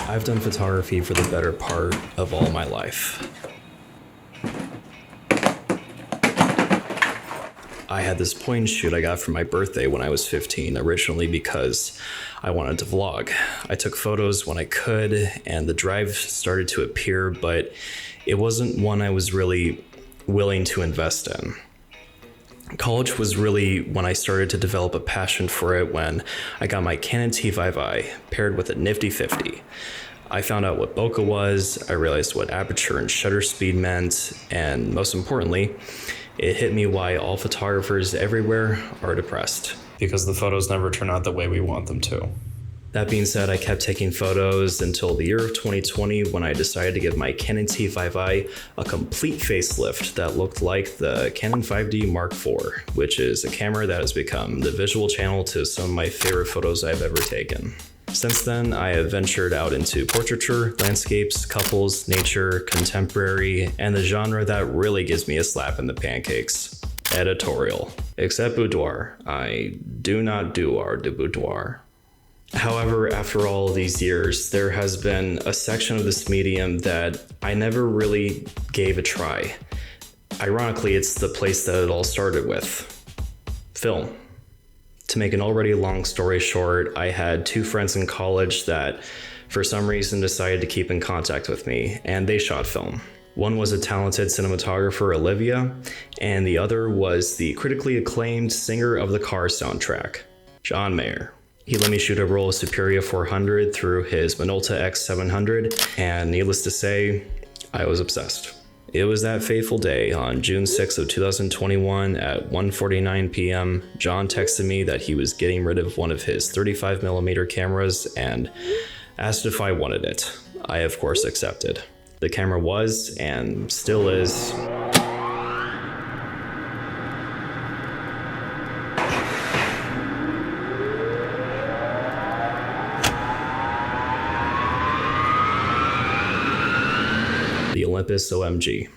I've done photography for the better part of all my life. I had this point and shoot I got for my birthday when I was 15, originally because I wanted to vlog. I took photos when I could, and the drive started to appear, but it wasn't one I was really willing to invest in. College was really when I started to develop a passion for it when I got my Canon T5i paired with a nifty 50. I found out what bokeh was, I realized what aperture and shutter speed meant, and most importantly, it hit me why all photographers everywhere are depressed. Because the photos never turn out the way we want them to. That being said, I kept taking photos until the year of 2020 when I decided to give my Canon T5i a complete facelift that looked like the Canon 5D Mark IV, which is a camera that has become the visual channel to some of my favorite photos I've ever taken. Since then, I have ventured out into portraiture, landscapes, couples, nature, contemporary, and the genre that really gives me a slap in the pancakes: editorial. Except boudoir. I do not do art de boudoir. However, after all these years, there has been a section of this medium that I never really gave a try. Ironically, it's the place that it all started with: film. To make an already long story short, I had two friends in college that for some reason decided to keep in contact with me, and they shot film. One was a talented cinematographer, Olivia, and the other was the critically acclaimed singer of the Cars soundtrack, John Mayer. He let me shoot a roll of Superia 400 through his Minolta X700, and needless to say, I was obsessed. It was that fateful day on June 6th of 2021 at 1:49 p.m. John texted me that he was getting rid of one of his 35mm cameras and asked if I wanted it. I of course accepted. The camera was, and still is, the Olympus OMG.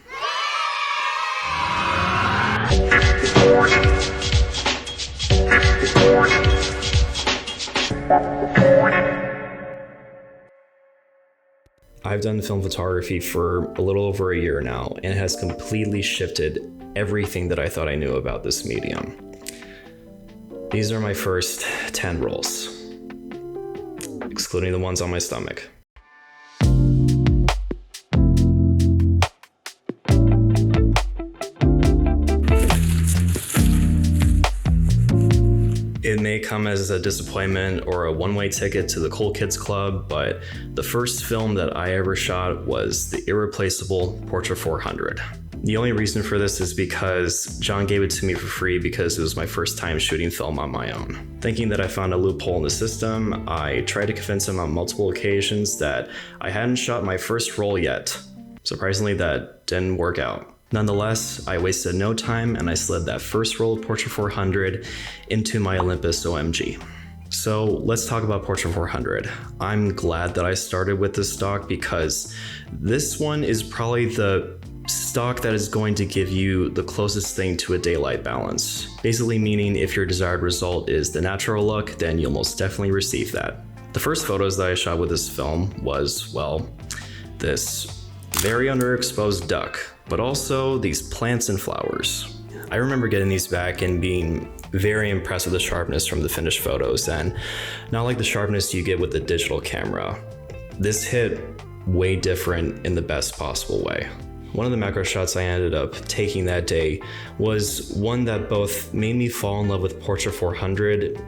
I've done film photography for a little over a year now, and it has completely shifted everything that I thought I knew about this medium. These are my first 10 rolls, excluding the ones on my stomach. It may come as a disappointment or a one-way ticket to the Cool Kids Club, but the first film that I ever shot was the irreplaceable Portra 400. The only reason for this is because John gave it to me for free because it was my first time shooting film on my own. Thinking that I found a loophole in the system, I tried to convince him on multiple occasions that I hadn't shot my first roll yet. Surprisingly, that didn't work out. Nonetheless, I wasted no time and I slid that first roll of Portra 400 into my Olympus OMG. So let's talk about Portra 400. I'm glad that I started with this stock because this one is probably the stock that is going to give you the closest thing to a daylight balance. Basically meaning if your desired result is the natural look, then you'll most definitely receive that. The first photos that I shot with this film was, well, this very underexposed duck, but also these plants and flowers. I remember getting these back and being very impressed with the sharpness from the finished photos, and not like the sharpness you get with the digital camera. This hit way different in the best possible way. One of the macro shots I ended up taking that day was one that both made me fall in love with Portra 400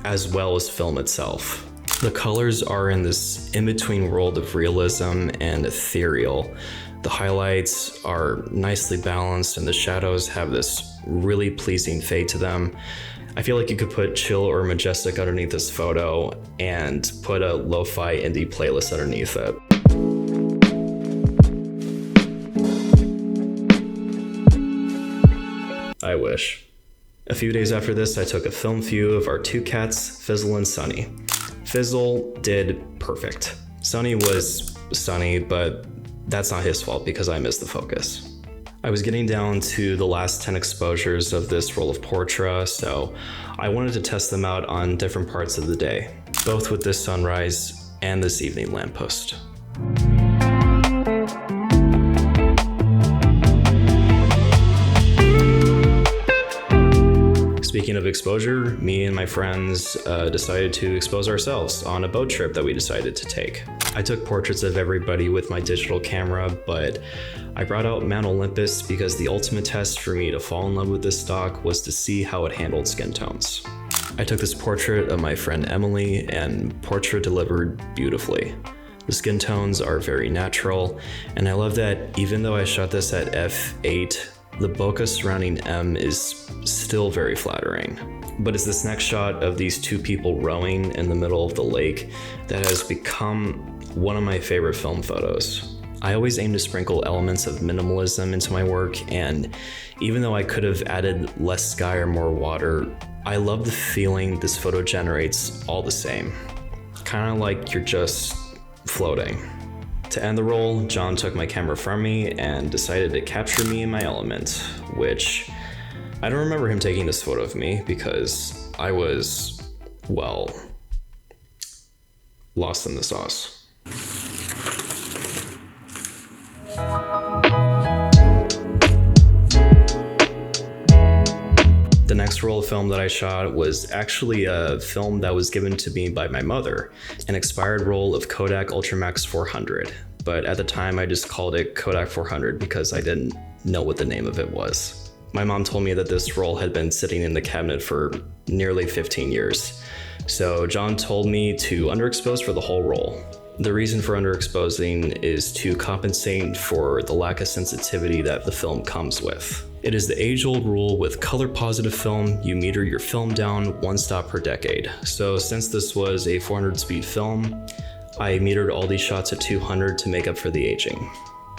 as well as film itself. The colors are in this in-between world of realism and ethereal. The highlights are nicely balanced and the shadows have this really pleasing fade to them. I feel like you could put chill or majestic underneath this photo and put a lo-fi indie playlist underneath it. I wish. A few days after this, I took a film view of our two cats, Fizzle and Sunny. Fizzle did perfect. Sunny was Sunny, but that's not his fault because I missed the focus. I was getting down to the last 10 exposures of this roll of Portra, so I wanted to test them out on different parts of the day. Both with this sunrise and this evening lamppost. Speaking of exposure, me and my friends decided to expose ourselves on a boat trip that we decided to take. I took portraits of everybody with my digital camera, but I brought out Mount Olympus because the ultimate test for me to fall in love with this stock was to see how it handled skin tones. I took this portrait of my friend Emily, and portrait delivered beautifully. The skin tones are very natural, and I love that even though I shot this at f8, the bokeh surrounding M is still very flattering. But it's this next shot of these two people rowing in the middle of the lake that has become one of my favorite film photos. I always aim to sprinkle elements of minimalism into my work, and even though I could have added less sky or more water, I love the feeling this photo generates all the same. Kind of like you're just floating. To end the roll, John took my camera from me and decided to capture me in my element, which I don't remember him taking this photo of me because I was, well, lost in the sauce. The next roll of film that I shot was actually a film that was given to me by my mother, an expired roll of Kodak Ultramax 400. But at the time I just called it Kodak 400 because I didn't know what the name of it was. My mom told me that this roll had been sitting in the cabinet for nearly 15 years. So John told me to underexpose for the whole roll. The reason for underexposing is to compensate for the lack of sensitivity that the film comes with. It is the age-old rule with color-positive film, you meter your film down 1 stop per decade. So since this was a 400-speed film, I metered all these shots at 200 to make up for the aging.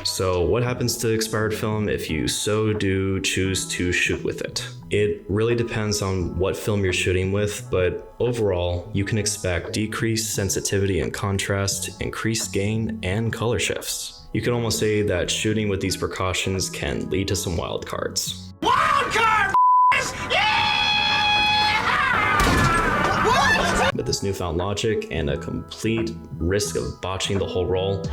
So what happens to expired film if you so do choose to shoot with it? It really depends on what film you're shooting with, but overall, you can expect decreased sensitivity and contrast, increased gain, and color shifts. You can almost say that shooting with these precautions can lead to some wild cards. Wild card! With this newfound logic and a complete risk of botching the whole roll,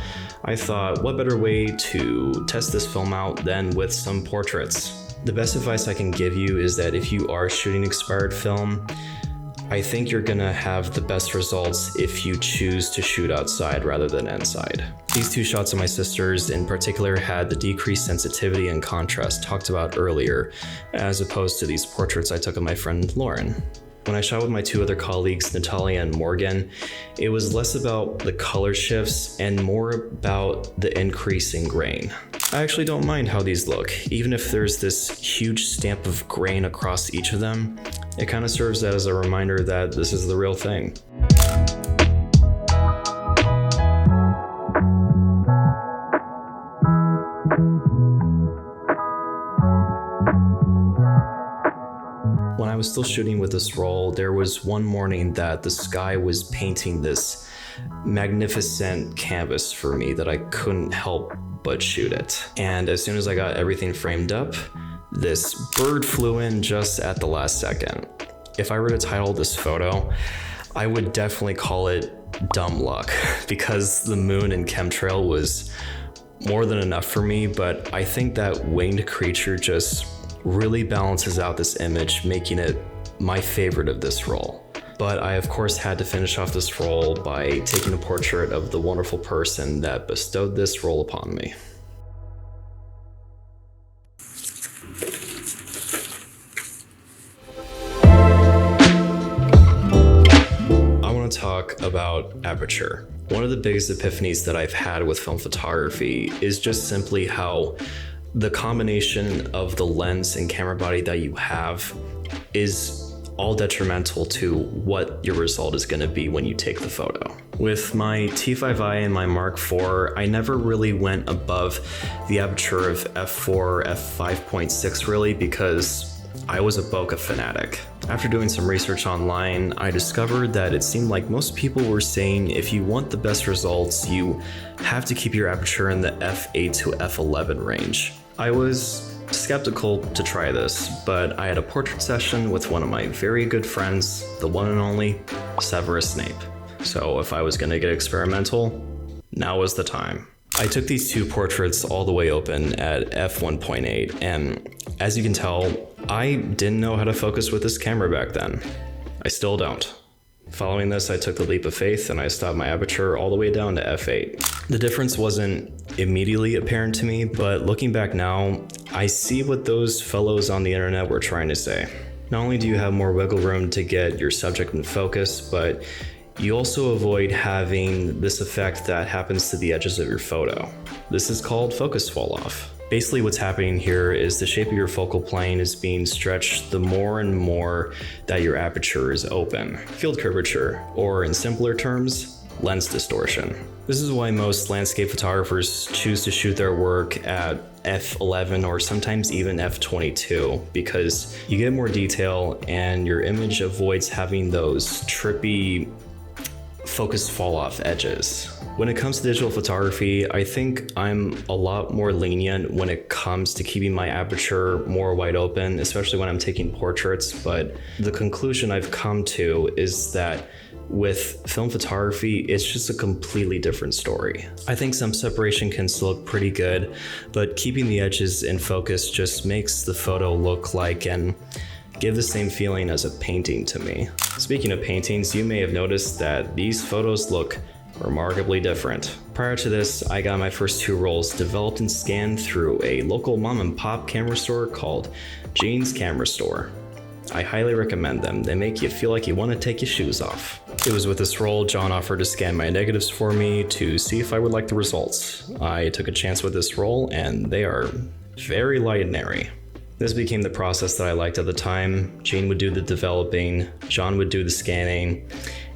I thought, what better way to test this film out than with some portraits? The best advice I can give you is that if you are shooting expired film, I think you're gonna have the best results if you choose to shoot outside rather than inside. These two shots of my sisters in particular had the decreased sensitivity and contrast talked about earlier, as opposed to these portraits I took of my friend Lauren. When I shot with my two other colleagues, Natalia and Morgan, it was less about the color shifts and more about the increasing grain. I actually don't mind how these look. Even if there's this huge stamp of grain across each of them, it kind of serves as a reminder that this is the real thing. When I was still shooting with this roll, there was one morning that the sky was painting this magnificent canvas for me that I couldn't help but shoot it. And as soon as I got everything framed up, this bird flew in just at the last second. If I were to title this photo, I would definitely call it Dumb Luck, because the moon and chemtrail was more than enough for me, but I think that winged creature just really balances out this image, making it my favorite of this roll. But I of course had to finish off this roll by taking a portrait of the wonderful person that bestowed this roll upon me. I want to talk about aperture. One of the biggest epiphanies that I've had with film photography is just simply how the combination of the lens and camera body that you have is all detrimental to what your result is going to be when you take the photo. With my T5i and my Mark IV, I never really went above the aperture of f4, f5.6 really, because I was a bokeh fanatic. After doing some research online, I discovered that it seemed like most people were saying if you want the best results, you have to keep your aperture in the f8 to f11 range. I was skeptical to try this, but I had a portrait session with one of my very good friends, the one and only Severus Snape. So if I was gonna get experimental, now was the time. I took these two portraits all the way open at f1.8, and as you can tell, I didn't know how to focus with this camera back then. I still don't. Following this, I took the leap of faith and I stopped my aperture all the way down to f8. The difference wasn't immediately apparent to me, but looking back now, I see what those fellows on the internet were trying to say. Not only do you have more wiggle room to get your subject in focus, but you also avoid having this effect that happens to the edges of your photo. This is called focus fall off. Basically what's happening here is the shape of your focal plane is being stretched the more and more that your aperture is open. Field curvature, or in simpler terms, lens distortion. This is why most landscape photographers choose to shoot their work at f11 or sometimes even f22, because you get more detail and your image avoids having those trippy focus fall off edges. When it comes to digital photography, I think I'm a lot more lenient when it comes to keeping my aperture more wide open, especially when I'm taking portraits, but the conclusion I've come to is that with film photography, it's just a completely different story. I think some separation can still look pretty good, but keeping the edges in focus just makes the photo look like and give the same feeling as a painting to me. Speaking of paintings, you may have noticed that these photos look remarkably different. Prior to this, I got my first two rolls developed and scanned through a local mom and pop camera store called Gene's Camera Store. I highly recommend them. They make you feel like you want to take your shoes off. It was with this roll John offered to scan my negatives for me to see if I would like the results. I took a chance with this roll and they are very light and airy. This became the process that I liked at the time. Gene would do the developing, John would do the scanning,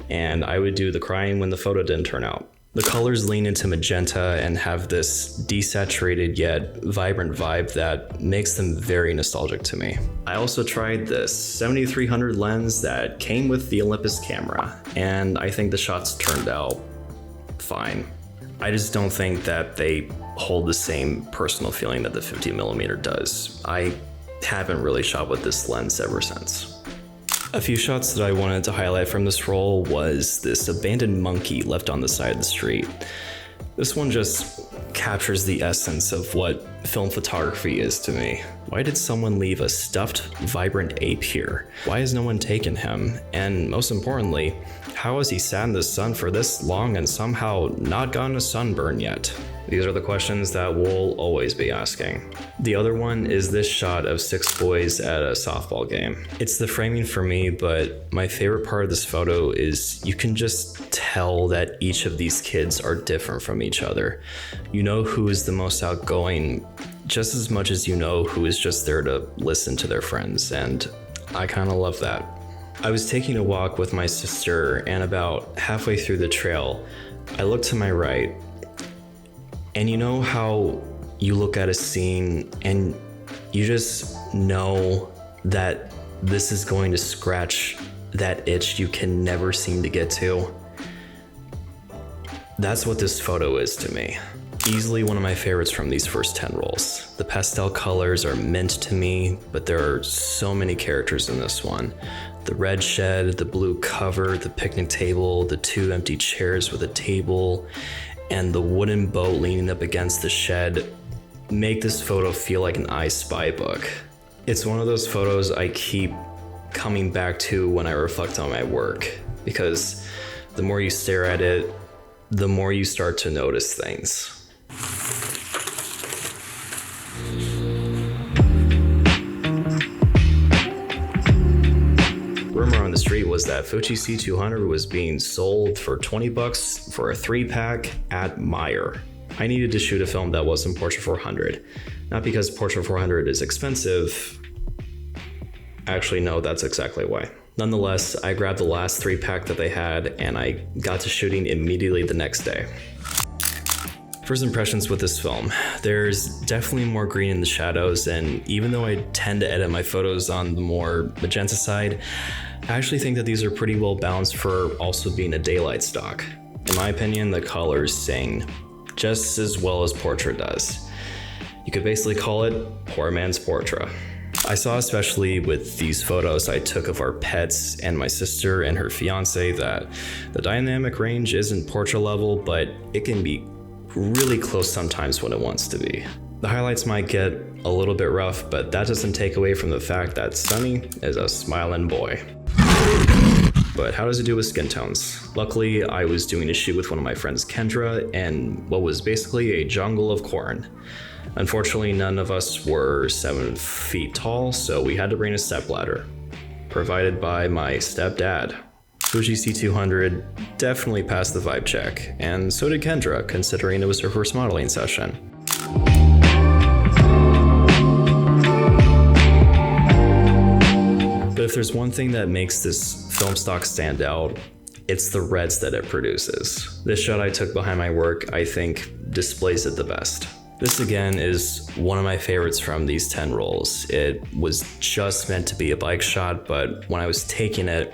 and I would do the crying when the photo didn't turn out. The colors lean into magenta and have this desaturated yet vibrant vibe that makes them very nostalgic to me. I also tried this 7300 lens that came with the Olympus camera, and I think the shots turned out fine. I just don't think that they hold the same personal feeling that the 50mm does. I haven't really shot with this lens ever since. A few shots that I wanted to highlight from this roll was this abandoned monkey left on the side of the street. This one just captures the essence of what film photography is to me. Why did someone leave a stuffed, vibrant ape here? Why has no one taken him? And most importantly, how has he sat in the sun for this long and somehow not gotten a sunburn yet? These are the questions that we'll always be asking. The other one is this shot of 6 boys at a softball game. It's the framing for me, but my favorite part of this photo is you can just tell that each of these kids are different from each other. You know who is the most outgoing just as much as you know who is just there to listen to their friends, and I kind of love that. I was taking a walk with my sister, and about halfway through the trail, I looked to my right. And you know how you look at a scene and you just know that this is going to scratch that itch you can never seem to get to? That's what this photo is to me. Easily one of my favorites from these first 10 rolls. The pastel colors are mint to me, but there are so many characters in this one. The red shed, the blue cover, the picnic table, the 2 empty chairs with a table, and the wooden boat leaning up against the shed make this photo feel like an I Spy book. It's one of those photos I keep coming back to when I reflect on my work, because the more you stare at it, the more you start to notice things. Rumor on the street was that Fuji C200 was being sold for $20 for a 3-pack at Meijer. I needed to shoot a film that wasn't Portra 400. Not because Portra 400 is expensive. Actually, no, that's exactly why. Nonetheless, I grabbed the last 3-pack that they had and I got to shooting immediately the next day. First impressions with this film. There's definitely more green in the shadows, and even though I tend to edit my photos on the more magenta side, I actually think that these are pretty well balanced for also being a daylight stock. In my opinion, the colors sing just as well as Portra does. You could basically call it poor man's Portra. I saw, especially with these photos I took of our pets and my sister and her fiance, that the dynamic range isn't portrait level, but it can be really close sometimes when it wants to be. The highlights might get a little bit rough, but that doesn't take away from the fact that Sunny is a smiling boy. But how does it do with skin tones? Luckily, I was doing a shoot with one of my friends, Kendra, in what was basically a jungle of corn. Unfortunately, none of us were 7 feet tall, so we had to bring a stepladder, provided by my stepdad. Fuji C200 definitely passed the vibe check, and so did Kendra, considering it was her first modeling session. But if there's one thing that makes this film stock stand out, it's the reds that it produces. This shot I took behind my work, I think, displays it the best. This again is one of my favorites from these 10 rolls. It was just meant to be a bike shot, but when I was taking it,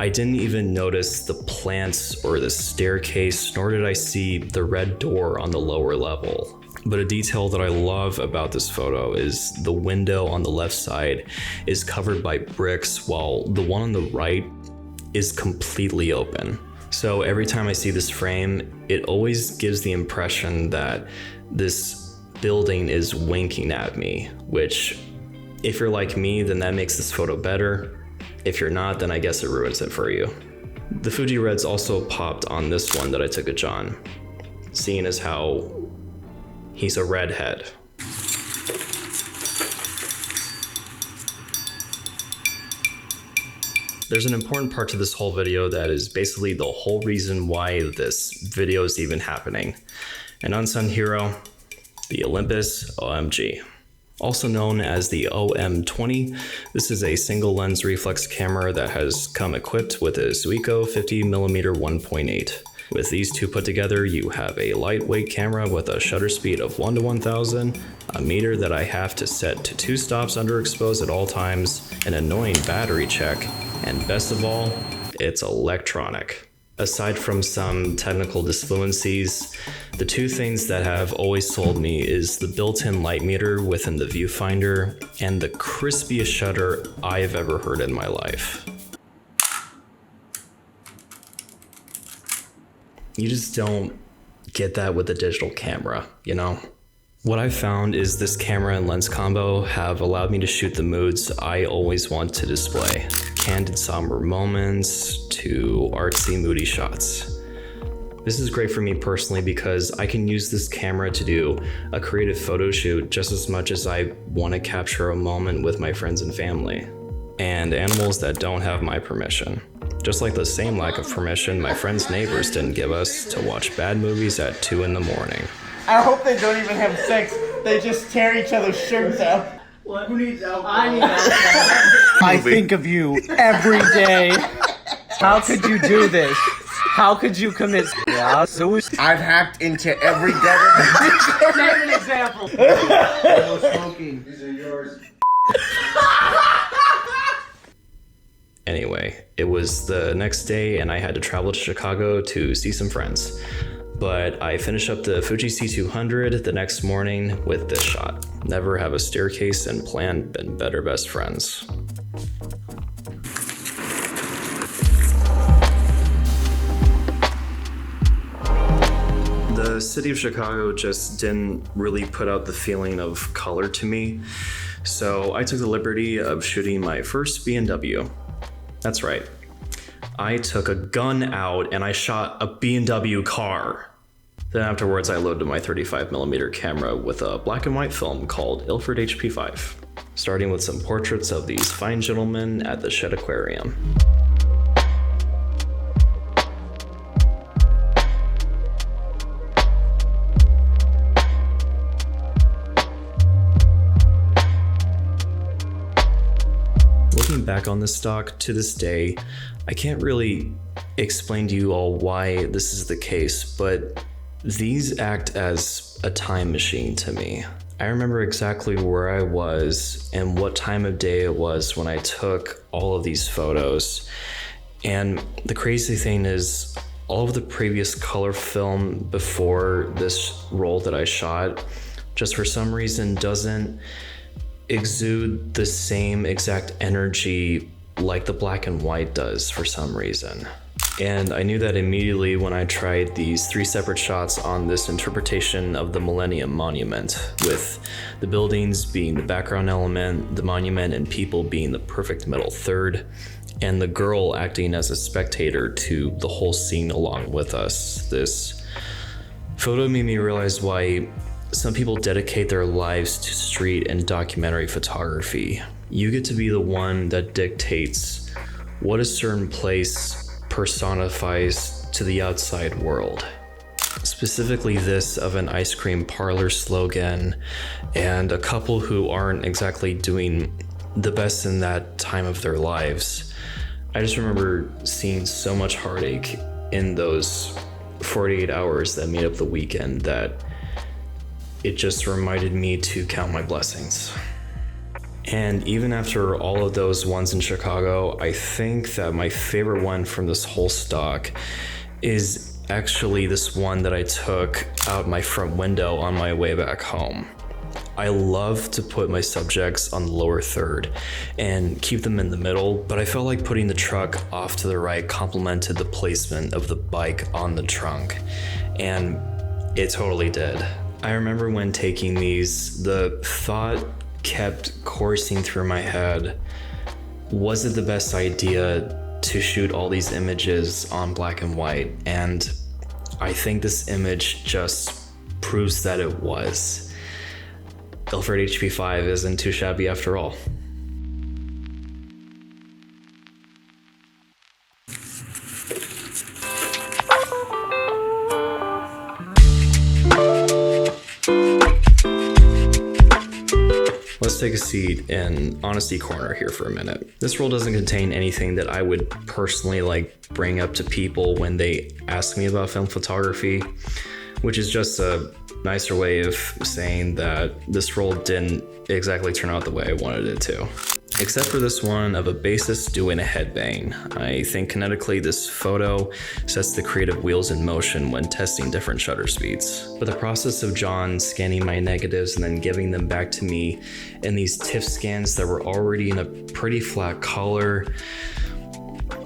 I didn't even notice the plants or the staircase, nor did I see the red door on the lower level. But a detail that I love about this photo is the window on the left side is covered by bricks, while the one on the right is completely open. So every time I see this frame, it always gives the impression that this building is winking at me, which, if you're like me, then that makes this photo better. If you're not, then I guess it ruins it for you. The Fuji Reds also popped on this one that I took of John, seeing as how he's a redhead. There's an important part to this whole video that is basically the whole reason why this video is even happening. An unsung hero, the Olympus OMG. Also known as the OM20, this is a single lens reflex camera that has come equipped with a Zuiko 50mm 1.8. With these two put together, you have a lightweight camera with a shutter speed of 1 to 1000, a meter that I have to set to 2 stops underexposed at all times, an annoying battery check, and best of all, it's electronic. Aside from some technical disfluencies, the two things that have always sold me is the built-in light meter within the viewfinder and the crispiest shutter I've ever heard in my life. You just don't get that with a digital camera, you know? What I've found is this camera and lens combo have allowed me to shoot the moods I always want to display. Candid somber moments to artsy moody shots. This is great for me personally because I can use this camera to do a creative photo shoot just as much as I want to capture a moment with my friends and family. And animals that don't have my permission. Just like the same lack of permission my friends' neighbors didn't give us to watch bad movies at 2 in the morning. I hope they don't even have sex. They just tear each other's shirts out. What? Who needs alcohol? I need alcohol. I think of you every day. How could you do this? How could you commit suicide? I've hacked into every government. Name an example. No smoking. These are yours. Anyway, it was the next day and I had to travel to Chicago to see some friends. But I finished up the Fuji C200 the next morning with this shot. Never have a staircase and plan been better best friends. The city of Chicago just didn't really put out the feeling of color to me. So I took the liberty of shooting my first B&W. That's right. I took a gun out and I shot a B&W car. Then afterwards I loaded my 35mm camera with a black and white film called Ilford HP5, starting with some portraits of these fine gentlemen at the Shedd Aquarium. Looking back on this stock to this day, I can't really explain to you all why this is the case, but these act as a time machine to me. I remember exactly where I was and what time of day it was when I took all of these photos. And the crazy thing is, all of the previous color film before this roll that I shot, just for some reason doesn't exude the same exact energy like the black and white does for some reason. And I knew that immediately when I tried these 3 separate shots on this interpretation of the Millennium Monument, with the buildings being the background element, the monument and people being the perfect middle third, and the girl acting as a spectator to the whole scene along with us. This photo made me realize why some people dedicate their lives to street and documentary photography. You get to be the one that dictates what a certain place personifies to the outside world. Specifically this of an ice cream parlor slogan and a couple who aren't exactly doing the best in that time of their lives. I just remember seeing so much heartache in those 48 hours that made up the weekend that it just reminded me to count my blessings. And even after all of those ones in Chicago, I think that my favorite one from this whole stock is actually this one that I took out my front window on my way back home. I love to put my subjects on the lower third and keep them in the middle, but I felt like putting the truck off to the right complemented the placement of the bike on the trunk, and it totally did. I remember when taking these, the thought kept coursing through my head, was it the best idea to shoot all these images on black and white? And I think this image just proves that it was. Ilford HP5 isn't too shabby after all. Let's take a seat in Honesty Corner here for a minute. This roll doesn't contain anything that I would personally bring up to people when they ask me about film photography, which is just a nicer way of saying that this roll didn't exactly turn out the way I wanted it to. Except for this one of a bassist doing a headbang. I think kinetically this photo sets the creative wheels in motion when testing different shutter speeds. But the process of John scanning my negatives and then giving them back to me in these TIFF scans that were already in a pretty flat color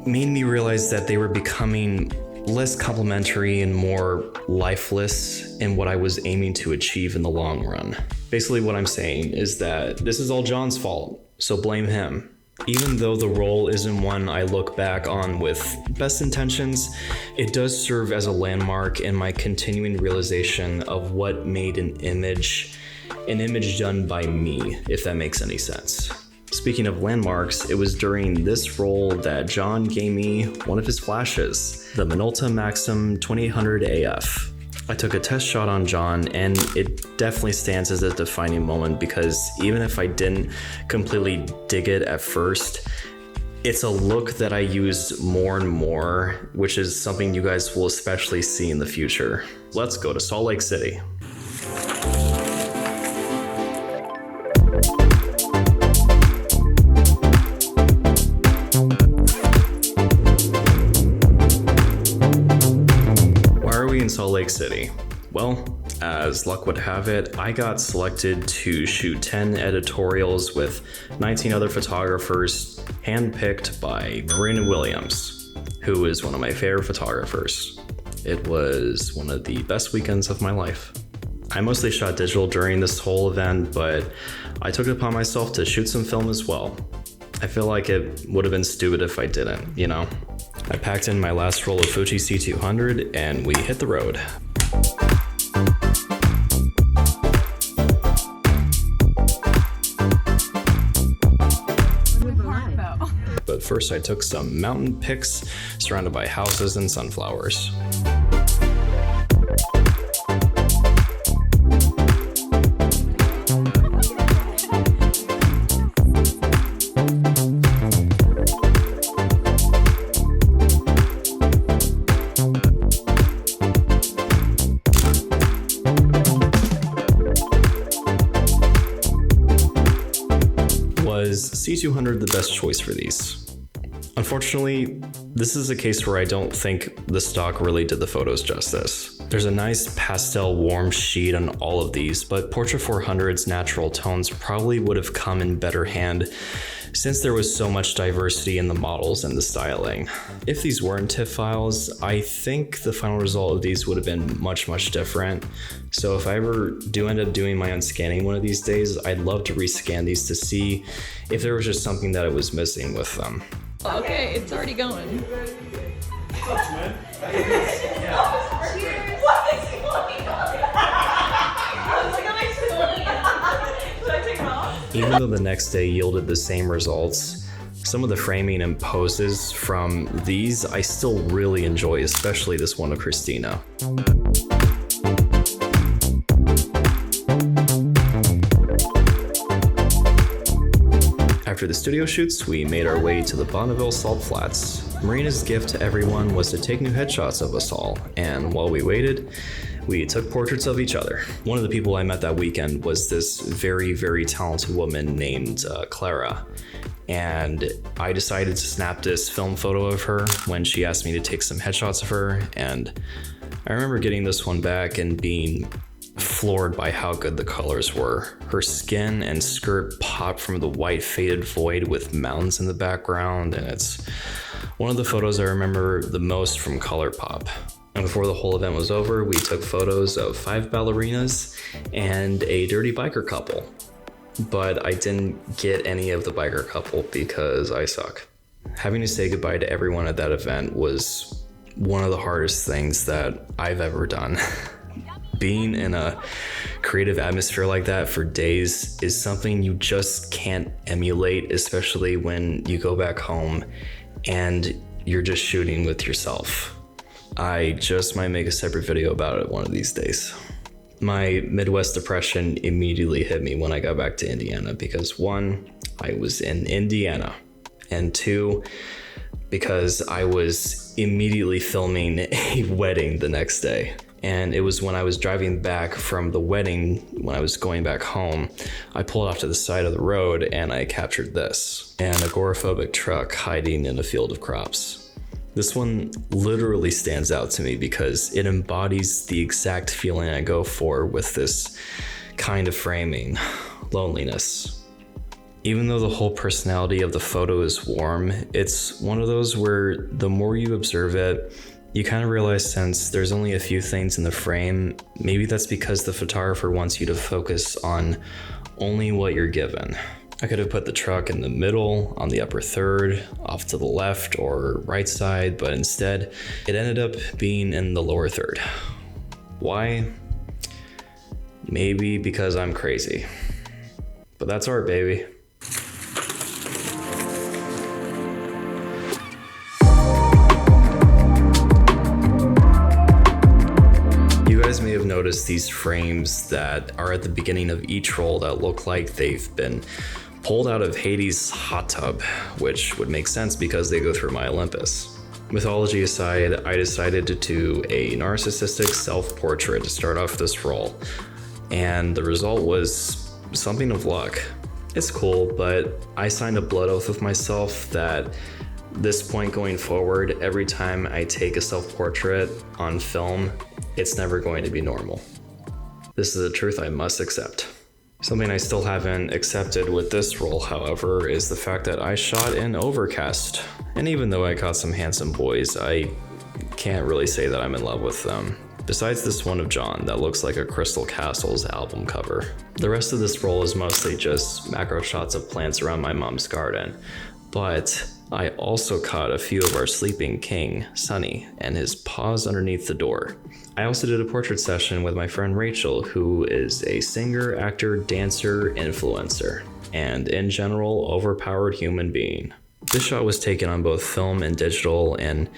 made me realize that they were becoming less complimentary and more lifeless in what I was aiming to achieve in the long run. Basically what I'm saying is that this is all John's fault, so blame him. Even though the role isn't one I look back on with best intentions, it does serve as a landmark in my continuing realization of what made an image done by me, if that makes any sense. Speaking of landmarks, it was during this role that John gave me one of his flashes, the Minolta Maxim 2800 AF. I took a test shot on John, and it definitely stands as a defining moment because even if I didn't completely dig it at first, it's a look that I use more and more, which is something you guys will especially see in the future. Let's go to Salt Lake City. In Salt Lake City. Well, as luck would have it, I got selected to shoot 10 editorials with 19 other photographers, handpicked by Marina Williams, who is one of my favorite photographers. It was one of the best weekends of my life. I mostly shot digital during this whole event, but I took it upon myself to shoot some film as well. I feel like it would have been stupid if I didn't, you know? I packed in my last roll of Fuji C200 and we hit the road. But first I took some mountain pics surrounded by houses and sunflowers. Was C200 the best choice for these? Unfortunately, This is a case where I don't think the stock really did the photos justice. There's a nice pastel warm sheet on all of these, but Portra 400's natural tones probably would have come in better hand since there was so much diversity in the models and the styling. If these weren't TIFF files, I think the final result of these would have been much, much different. So if I ever do end up doing my own scanning one of these days, I'd love to rescan these to see if there was just something that I was missing with them. Okay, it's already going. Even though the next day yielded the same results, some of the framing and poses from these I still really enjoy, especially this one of Christina. After the studio shoots, we made our way to the Bonneville Salt Flats. Marina's gift to everyone was to take new headshots of us all, and while we waited, we took portraits of each other. One of the people I met that weekend was this very, very talented woman named Clara, and I decided to snap this film photo of her when she asked me to take some headshots of her, and I remember getting this one back and being floored by how good the colors were. Her skin and skirt popped from the white faded void with mountains in the background, and it's one of the photos I remember the most from ColourPop. And before the whole event was over, we took photos of 5 ballerinas and a dirty biker couple. But I didn't get any of the biker couple because I suck. Having to say goodbye to everyone at that event was one of the hardest things that I've ever done. Being in a creative atmosphere like that for days is something you just can't emulate, especially when you go back home and you're just shooting with yourself. I just might make a separate video about it one of these days. My Midwest depression immediately hit me when I got back to Indiana because 1, I was in Indiana, and 2, because I was immediately filming a wedding the next day. And it was when I was driving back from the wedding, when I was going back home, I pulled off to the side of the road and I captured this, an agoraphobic truck hiding in a field of crops. This one literally stands out to me because it embodies the exact feeling I go for with this kind of framing, loneliness. Even though the whole personality of the photo is warm, it's one of those where the more you observe it, you kind of realize since there's only a few things in the frame, maybe that's because the photographer wants you to focus on only what you're given. I could have put the truck in the middle, on the upper third, off to the left or right side, but instead it ended up being in the lower third. Why? Maybe because I'm crazy. But that's art, baby. You guys may have noticed these frames that are at the beginning of each roll that look like they've been pulled out of Hades' hot tub, which would make sense because they go through my Olympus. Mythology aside, I decided to do a narcissistic self-portrait to start off this roll, and the result was something of luck. It's cool, but I signed a blood oath with myself that this point going forward, every time I take a self-portrait on film, it's never going to be normal. This is a truth I must accept. Something I still haven't accepted with this role, however, is the fact that I shot in overcast. And even though I caught some handsome boys, I can't really say that I'm in love with them. Besides this one of John that looks like a Crystal Castles album cover. The rest of this role is mostly just macro shots of plants around my mom's garden. But I also caught a few of our sleeping king, Sonny, and his paws underneath the door. I also did a portrait session with my friend Rachel, who is a singer, actor, dancer, influencer, and in general, overpowered human being. This shot was taken on both film and digital, and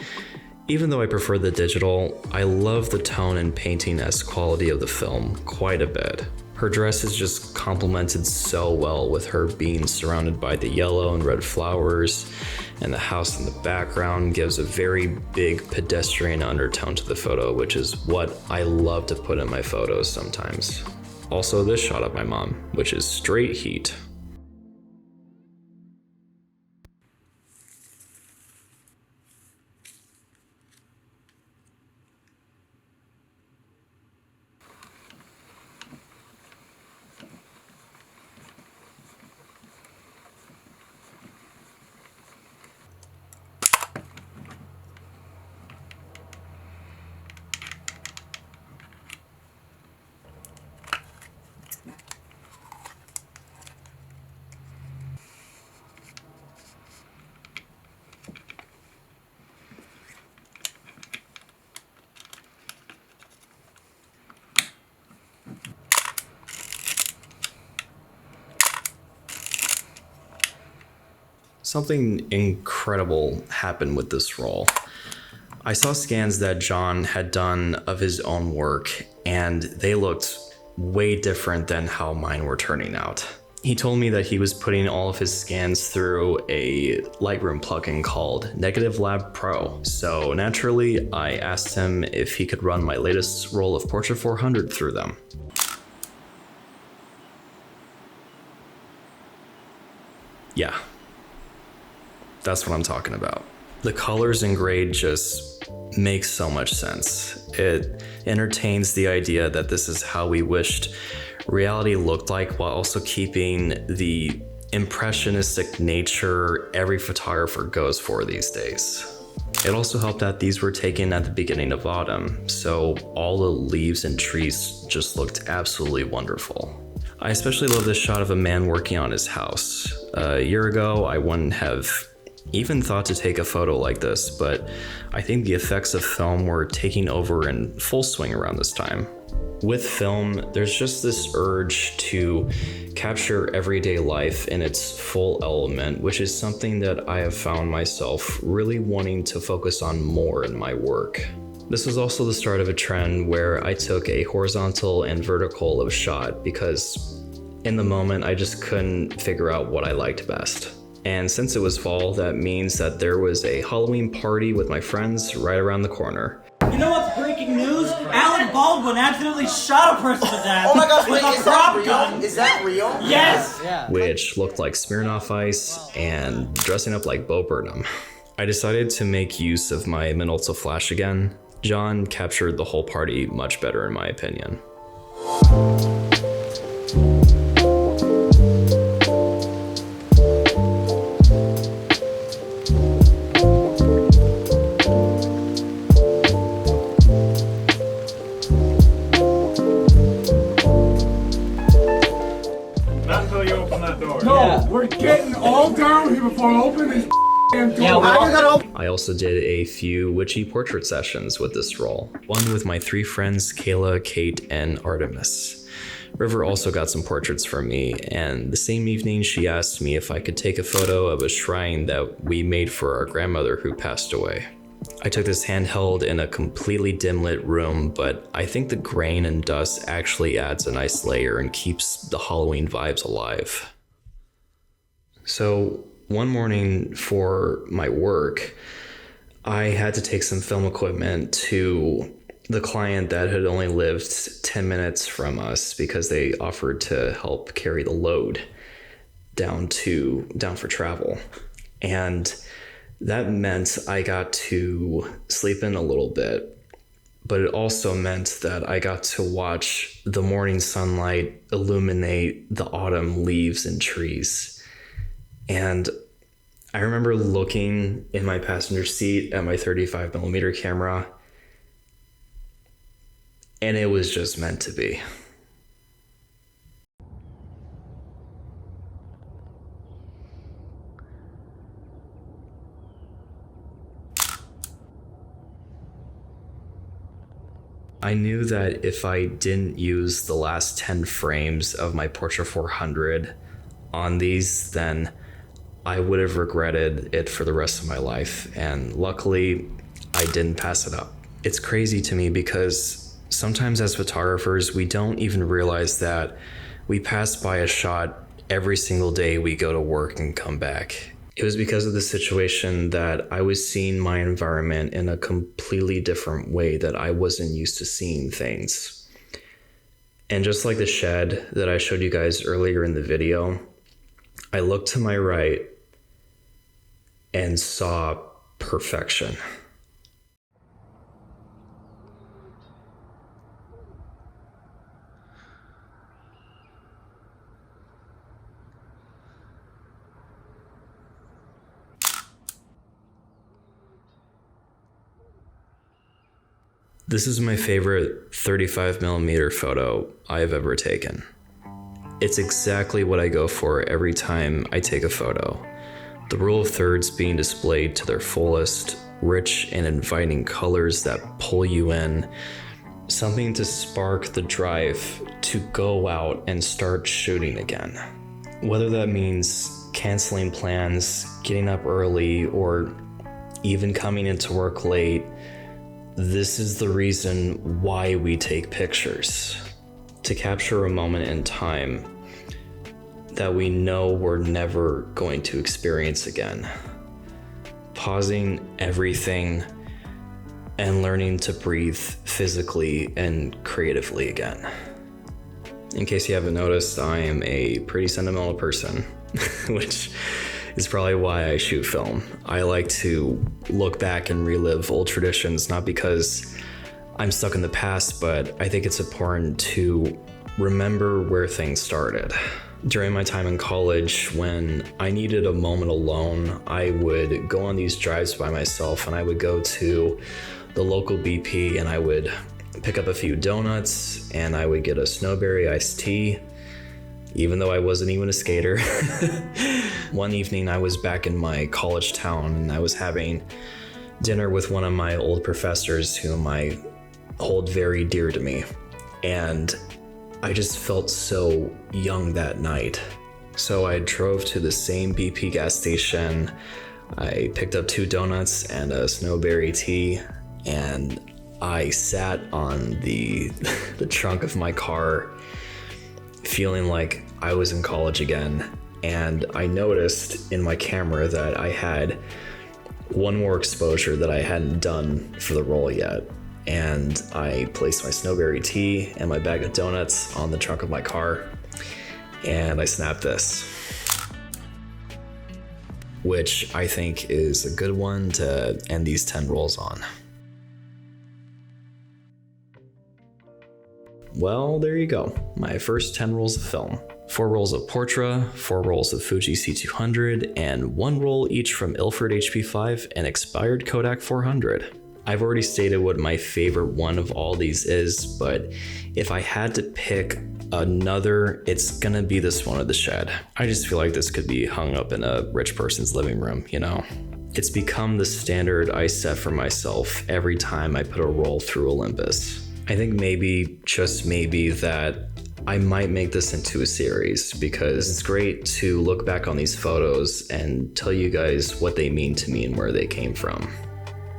even though I prefer the digital, I love the tone and painting-esque quality of the film quite a bit. Her dress is just complemented so well with her being surrounded by the yellow and red flowers, and the house in the background gives a very big pedestrian undertone to the photo, which is what I love to put in my photos sometimes. Also this shot of my mom, which is straight heat. Something incredible happened with this role. I saw scans that John had done of his own work, and they looked way different than how mine were turning out. He told me that he was putting all of his scans through a Lightroom plugin called Negative Lab Pro. So naturally, I asked him if he could run my latest roll of Portra 400 through them. Yeah, that's what I'm talking about. The colors and grade just make so much sense. It entertains the idea that this is how we wished reality looked like, while also keeping the impressionistic nature every photographer goes for these days. It also helped that these were taken at the beginning of autumn, so all the leaves and trees just looked absolutely wonderful. I especially love this shot of a man working on his house. A year ago, I wouldn't have even thought to take a photo like this, but I think the effects of film were taking over in full swing around this time. With film, there's just this urge to capture everyday life in its full element, which is something that I have found myself really wanting to focus on more in my work. This was also the start of a trend where I took a horizontal and vertical of shot because in the moment I just couldn't figure out what I liked best. And since it was fall, that means that there was a Halloween party with my friends right around the corner. You know what's breaking news? Alec Baldwin accidentally shot a person to death Oh my gosh, with wait, a is that prop real? gun. Is that real? Yes! Yeah. Which looked like Smirnoff Ice and dressing up like Bo Burnham. I decided to make use of my Minolta flash again. John captured the whole party much better in my opinion. Not until you open that door. No, we're getting all down here before I open this damn door. Yeah, I also did a few witchy portrait sessions with this role. One with my three friends, Kayla, Kate, and Artemis. River also got some portraits from me, and the same evening she asked me if I could take a photo of a shrine that we made for our grandmother who passed away. I took this handheld in a completely dim lit room, but I think the grain and dust actually adds a nice layer and keeps the Halloween vibes alive. So one morning for my work, I had to take some film equipment to the client that had only lived 10 minutes from us because they offered to help carry the load down for travel. And that meant I got to sleep in a little bit, but it also meant that I got to watch the morning sunlight illuminate the autumn leaves and trees. And I remember looking in my passenger seat at my 35mm camera, and it was just meant to be. I knew that if I didn't use the last 10 frames of my Portra 400 on these, then I would have regretted it for the rest of my life. And luckily, I didn't pass it up. It's crazy to me because sometimes as photographers, we don't even realize that we pass by a shot every single day we go to work and come back. It was because of the situation that I was seeing my environment in a completely different way that I wasn't used to seeing things. And just like the shed that I showed you guys earlier in the video, I looked to my right and saw perfection. This is my favorite 35mm photo I've ever taken. It's exactly what I go for every time I take a photo. The rule of thirds being displayed to their fullest, rich and inviting colors that pull you in, something to spark the drive to go out and start shooting again. Whether that means canceling plans, getting up early, or even coming into work late, this is the reason why we take pictures. To capture a moment in time that we know we're never going to experience again. Pausing everything and learning to breathe physically and creatively again. In case you haven't noticed, I am a pretty sentimental person, which is probably why I shoot film. I like to look back and relive old traditions, not because I'm stuck in the past, but I think it's important to remember where things started. During my time in college, when I needed a moment alone, I would go on these drives by myself, and I would go to the local BP and I would pick up a few donuts and I would get a Snowberry iced tea, even though I wasn't even a skater. One evening I was back in my college town and I was having dinner with one of my old professors whom I hold very dear to me. And I just felt so young that night. So I drove to the same BP gas station. I picked up 2 donuts and a Snowberry tea, and I sat on the trunk of my car feeling like I was in college again. And I noticed in my camera that I had one more exposure that I hadn't done for the role yet. And I placed my Snowberry tea and my bag of donuts on the trunk of my car, and I snapped this, which I think is a good one to end these 10 rolls on. Well, there you go. My first 10 rolls of film. 4 rolls of Portra, 4 rolls of Fuji C200, and 1 roll each from Ilford HP5 and expired Kodak 400. I've already stated what my favorite one of all these is, but if I had to pick another, it's gonna be this one of the Shed. I just feel like this could be hung up in a rich person's living room, you know? It's become the standard I set for myself every time I put a roll through Olympus. I think maybe, just maybe, that I might make this into a series because it's great to look back on these photos and tell you guys what they mean to me and where they came from.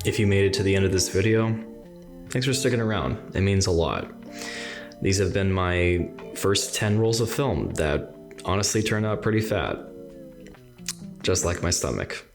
If you made it to the end of this video, thanks for sticking around. It means a lot. These have been my first 10 rolls of film that honestly turned out pretty fat, just like my stomach.